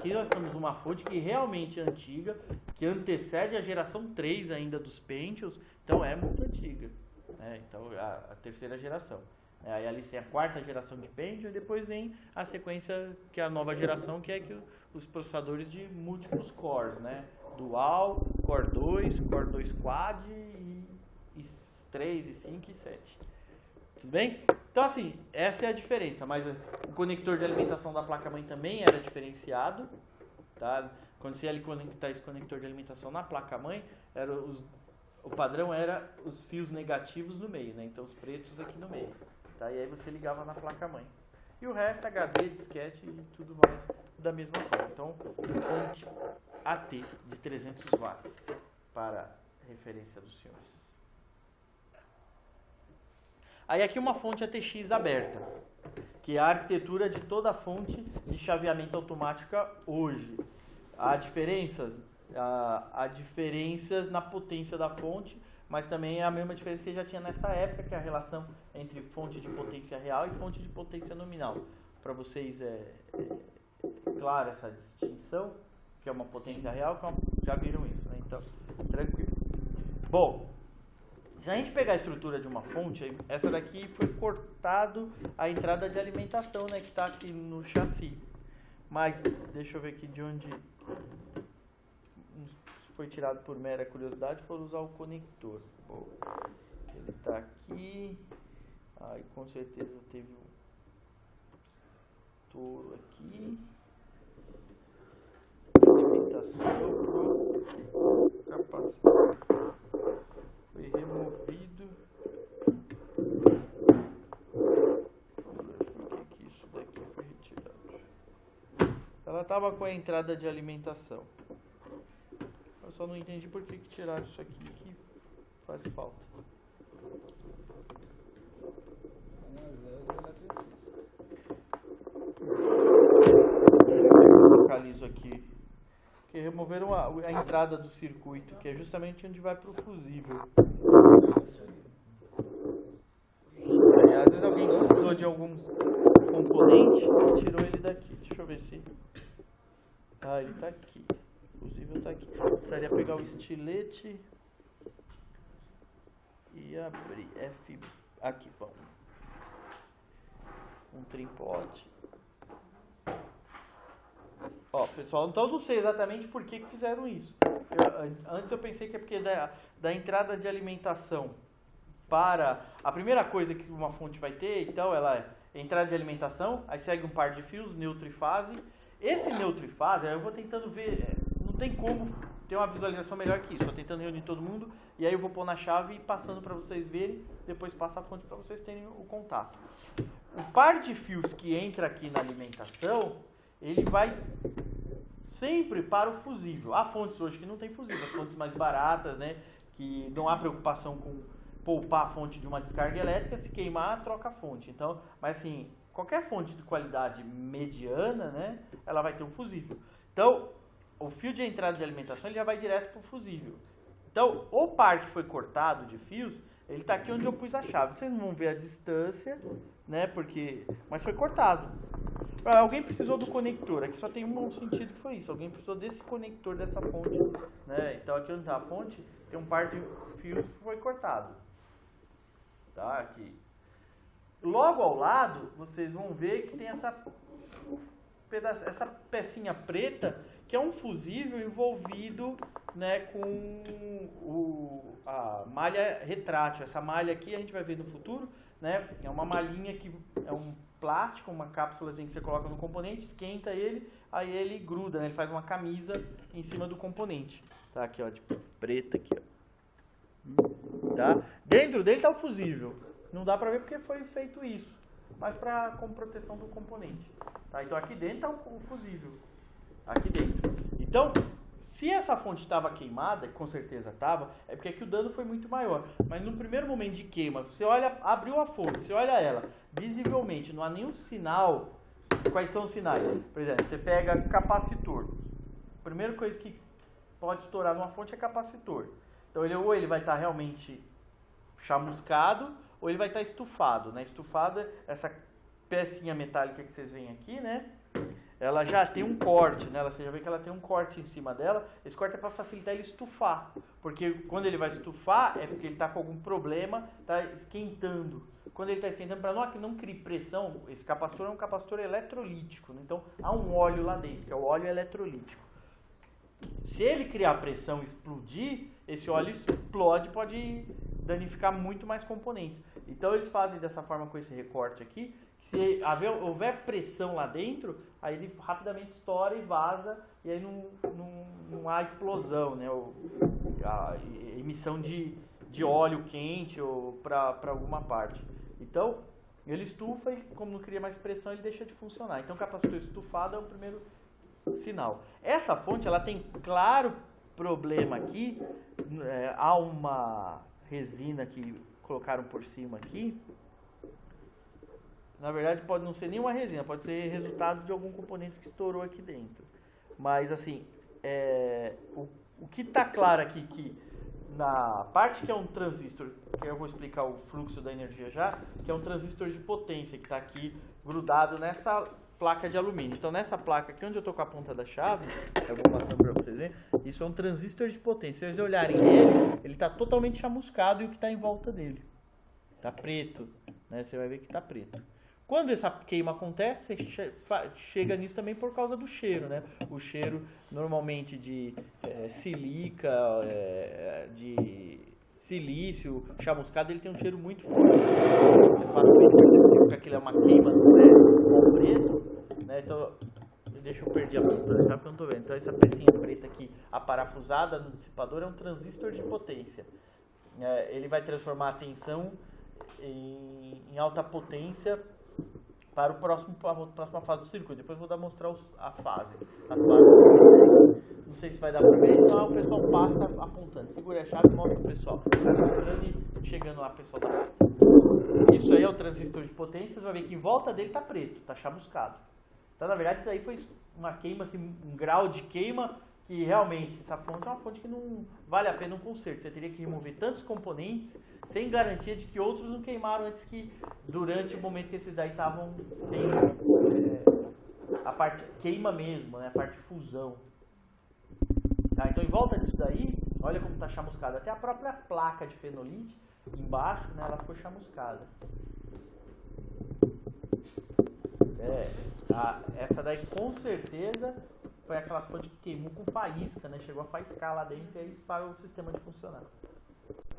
aqui nós temos uma fonte que realmente é antiga, que antecede a geração 3 ainda dos Pentiums, então é muito antiga, né? Então a terceira geração. Aí ali tem a quarta geração de Pentium e depois vem a sequência, que é a nova geração, que é que os processadores de múltiplos cores, né? Dual, Core 2, Core 2 Quad e 3, e 5 e 7. Tudo bem? Então assim, essa é a diferença, mas o conector de alimentação da placa-mãe também era diferenciado, tá? Quando você ia conectar esse conector de alimentação na placa-mãe, o padrão era os fios negativos no meio, né? Então os pretos aqui no meio, tá? E aí você ligava na placa-mãe. E o resto, HD, disquete e tudo mais da mesma forma. Então, fonte AT de 300 watts para referência dos senhores. Aí aqui uma fonte ATX aberta, que é a arquitetura de toda a fonte de chaveamento automática hoje. Há diferenças na potência da fonte, mas também é a mesma diferença que já tinha nessa época, que é a relação entre fonte de potência real e fonte de potência nominal. Para vocês clara essa distinção, que é uma potência real, já viram isso, né? Então, tranquilo. Bom, se a gente pegar a estrutura de uma fonte, essa daqui foi cortado a entrada de alimentação, né, que está aqui no chassi. Mas, deixa eu ver aqui de onde foi tirado por mera curiosidade, for usar o conector. Bom, ele está aqui. Aí com certeza teve um estouro aqui. Alimentação pro capacitor. Foi removido. Por que isso daqui foi retirado? Ela estava com a entrada de alimentação. Eu só não entendi por que tiraram isso aqui, que faz falta. Eu localizo aqui. Que removeram a entrada do circuito, que é justamente onde vai para o fusível. Às vezes alguém precisou de algum componente e tirou ele daqui. Deixa eu ver se... Ah, ele está aqui. O fusível está aqui. Precisaria pegar o estilete e abrir. Aqui, vamos. Um tripote. Ó, pessoal, então eu não sei exatamente por que fizeram isso. Antes eu pensei que é porque da entrada de alimentação para... A primeira coisa que uma fonte vai ter, então, ela é entrada de alimentação, aí segue um par de fios, neutro e fase. Esse neutro e fase, eu vou tentando ver, não tem como ter uma visualização melhor que isso. Estou tentando reunir todo mundo, e aí eu vou pôr na chave e passando para vocês verem, depois passa a fonte para vocês terem o contato. O par de fios que entra aqui na alimentação, ele vai sempre para o fusível. Há fontes hoje que não tem fusível, as fontes mais baratas, né, que não há preocupação com poupar a fonte de uma descarga elétrica, se queimar, troca a fonte. Então, mas assim, qualquer fonte de qualidade mediana, né, ela vai ter um fusível. Então, o fio de entrada de alimentação ele já vai direto para o fusível. Então, o par que foi cortado de fios, ele está aqui onde eu pus a chave. Vocês não vão ver a distância, né, mas foi cortado. Alguém precisou do conector, aqui só tem um sentido que foi isso, alguém precisou desse conector dessa fonte, né? Então aqui onde está a fonte, tem um par de fios que foi cortado, tá? Aqui. Logo ao lado, vocês vão ver que tem essa pecinha preta, que é um fusível envolvido, né, com a malha retrátil. Essa malha aqui a gente vai ver no futuro, né? É uma malhinha que é um plástico, uma cápsulazinha que você coloca no componente, esquenta ele, aí ele gruda, né? Ele faz uma camisa em cima do componente. Tá aqui, ó, de preta aqui, ó. Tá? Dentro dele tá o fusível. Não dá pra ver porque foi feito isso, mas como proteção do componente. Tá? Então aqui dentro tá o fusível. Aqui dentro. Então, se essa fonte estava queimada, com certeza estava, é porque aqui o dano foi muito maior. Mas no primeiro momento de queima, você olha, abriu a fonte, você olha ela, visivelmente não há nenhum sinal. Quais são os sinais? Por exemplo, você pega capacitor. A primeira coisa que pode estourar numa fonte é capacitor. Então ou ele vai estar realmente chamuscado, ou ele vai estar estufado, né? Estufado é essa pecinha metálica que vocês veem aqui, né? ela já tem um corte, né? Você já vê que ela tem um corte em cima dela. Esse corte é para facilitar ele estufar, porque quando ele vai estufar é porque ele está com algum problema, está esquentando. Quando ele está esquentando, para não criar pressão, esse capacitor é um capacitor eletrolítico, né? Então há um óleo lá dentro, que é o óleo eletrolítico. Se ele criar pressão e explodir, esse óleo explode, pode danificar muito mais componentes. Então eles fazem dessa forma com esse recorte aqui. Se houver pressão lá dentro, aí ele rapidamente estoura e vaza, e aí não há explosão, né? A emissão de óleo quente para alguma parte. Então, ele estufa e como não cria mais pressão, ele deixa de funcionar. Então, o capacitor estufado é o primeiro sinal. Essa fonte, ela tem claro problema aqui. Há uma resina que colocaram por cima aqui. Na verdade, pode não ser nenhuma resina, pode ser resultado de algum componente que estourou aqui dentro. Mas, assim, o que está claro aqui, que na parte que é um transistor, que eu vou explicar o fluxo da energia já, que é um transistor de potência, que está aqui grudado nessa placa de alumínio. Então, nessa placa aqui, onde eu estou com a ponta da chave, eu vou passando para vocês verem, isso é um transistor de potência. Se vocês olharem ele está totalmente chamuscado e o que está em volta dele está preto, né? Você vai ver que está preto. Quando essa queima acontece, você chega nisso também por causa do cheiro, né? O cheiro normalmente de sílica, de silício, chamuscado, ele tem um cheiro muito forte. Porque aquilo é uma queima com preto, né? Então, deixa eu perder a ponta, tá? Porque eu não tô vendo. Então, essa pecinha preta aqui, a parafusada no dissipador, é um transistor de potência. Ele vai transformar a tensão em alta potência para a próxima fase do circuito. Depois eu vou mostrar as fases. Não sei se vai dar para ver, então o pessoal passa apontando. Segura a chave e mostra o pessoal. Chegando lá, pessoal da máquina. Isso aí é o transistor de potência. Você vai ver que em volta dele está preto, está chamuscado. Então, na verdade, isso aí foi uma queima, assim, um grau de queima que realmente essa fonte é uma fonte que não vale a pena um conserto. Você teria que remover tantos componentes sem garantia de que outros não queimaram antes que durante o momento que esses daí estavam a parte queima mesmo, né? A parte de fusão. Tá? Então em volta disso daí, olha como está chamuscado. Até a própria placa de fenolite embaixo, né, ela ficou chamuscada. Essa daí com certeza foi aquelas fontes que queimou com faísca, né? Chegou a faiscar lá dentro e aí parou o sistema de funcionar.